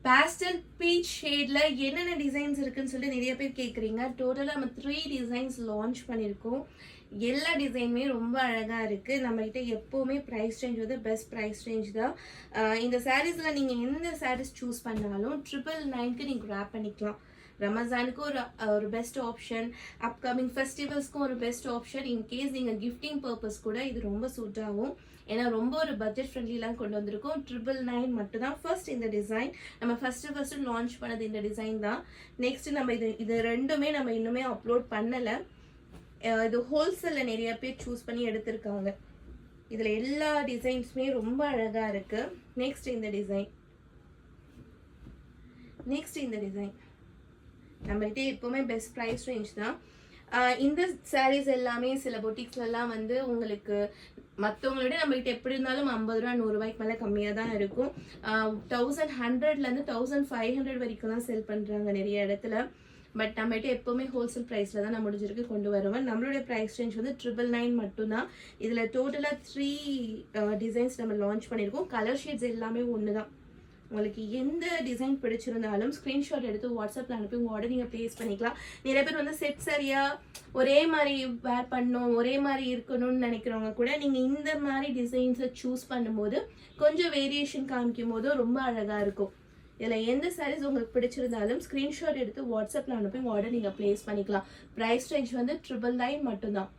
Pastel beach ஷேட்ல என்னென்ன designs இருக்குன்னு சொல்லிட்டு நிறைய பேர் கேட்குறீங்க. டோட்டலாக நம்ம 3 டிசைன்ஸ் லான்ச் பண்ணியிருக்கோம். எல்லா டிசைனுமே ரொம்ப அழகாக இருக்குது. நம்மகிட்ட எப்போவுமே ப்ரைஸ் ரேஞ்ச் வந்து பெஸ்ட் ப்ரைஸ் ரேஞ்ச் தான். இந்த சாரீஸில் நீங்கள் எந்த சாரீஸ் சூஸ் பண்ணாலும் 999க்கு நீங்கள் ரேப் பண்ணிக்கலாம். ரமஜானுக்கு ஒரு பெஸ்ட் ஆப்ஷன், அப்கமிங் ஃபெஸ்டிவல்ஸ்க்கும் ஒரு பெஸ்ட் ஆப்ஷன். இன்கேஸ் நீங்கள் கிஃப்டிங் பர்பஸ் கூட இது ரொம்ப சூட் ஆகும். ஏன்னா ரொம்ப ஒரு பட்ஜெட் ஃப்ரெண்ட்லிலாம் கொண்டு வந்திருக்கோம். 999 மட்டும் தான். ஃபர்ஸ்ட் இந்த டிசைன் நம்ம ஃபர்ஸ்ட் லான்ச் பண்ணது இந்த டிசைன் தான். நெக்ஸ்ட் நம்ம இது ரெண்டுமே நம்ம இன்னுமே அப்லோட் பண்ணலை. இது ஹோல்சேலில் நிறைய பேர் சூஸ் பண்ணி எடுத்திருக்காங்க. இதில் எல்லா டிசைன்ஸுமே ரொம்ப அழகாக இருக்குது. நெக்ஸ்ட் இந்த டிசைன் நம்மகிட்ட எப்போவுமே பெஸ்ட் ப்ரைஸ் ரேஞ்ச் தான். இந்த சாரீஸ் எல்லாமே சில பொட்டிக்ஸ்லாம் வந்து உங்களுக்கு மற்றவங்களோட நம்மகிட்ட எப்படி இருந்தாலும் 50 ரூபா 100 ரூபாய்க்கு மேலே கம்மியாக தான் இருக்கும். 1100லேருந்து 1500 வரைக்கும் தான் செல் பண்ணுறாங்க நிறைய இடத்துல. பட் நம்மகிட்ட எப்போவுமே ஹோல்சேல் ப்ரைஸில் தான் நான் முடிஞ்சிருக்கு கொண்டு வருவேன். நம்மளுடைய ப்ரைஸ் ரேஞ்ச் வந்து 999 மட்டும்தான். இதில் டோட்டலாக 3 டிசைன்ஸ் நம்ம லான்ச் பண்ணியிருக்கோம். கலர் ஷேட்ஸ் எல்லாமே ஒன்று தான். உங்களுக்கு எந்த டிசைன் பிடிச்சிருந்தாலும் ஸ்க்ரீன்ஷாட் எடுத்து வாட்ஸ்அப்பில் அனுப்பி உங்கள் ஆர்டர் நீங்கள் ப்ளேஸ் பண்ணிக்கலாம். நிறைய பேர் வந்து செட் சரியாக ஒரே மாதிரி வேர் பண்ணணும், ஒரே மாதிரி இருக்கணும்னு நினைக்கிறவங்க கூட நீங்கள் இந்த மாதிரி டிசைன்ஸை சூஸ் பண்ணும்போது கொஞ்சம் வேரியேஷன் காமிக்கும் போது ரொம்ப அழகாக இருக்கும். இதில் எந்த சாரீஸ் உங்களுக்கு பிடிச்சிருந்தாலும் ஸ்க்ரீன்ஷாட் எடுத்து வாட்ஸ்அப்பில் அனுப்பி உங்கள் ஆர்டர் நீங்கள் ப்ளேஸ் பண்ணிக்கலாம். ப்ரைஸ் ரேஞ்ச் வந்து 999 மட்டும்தான்.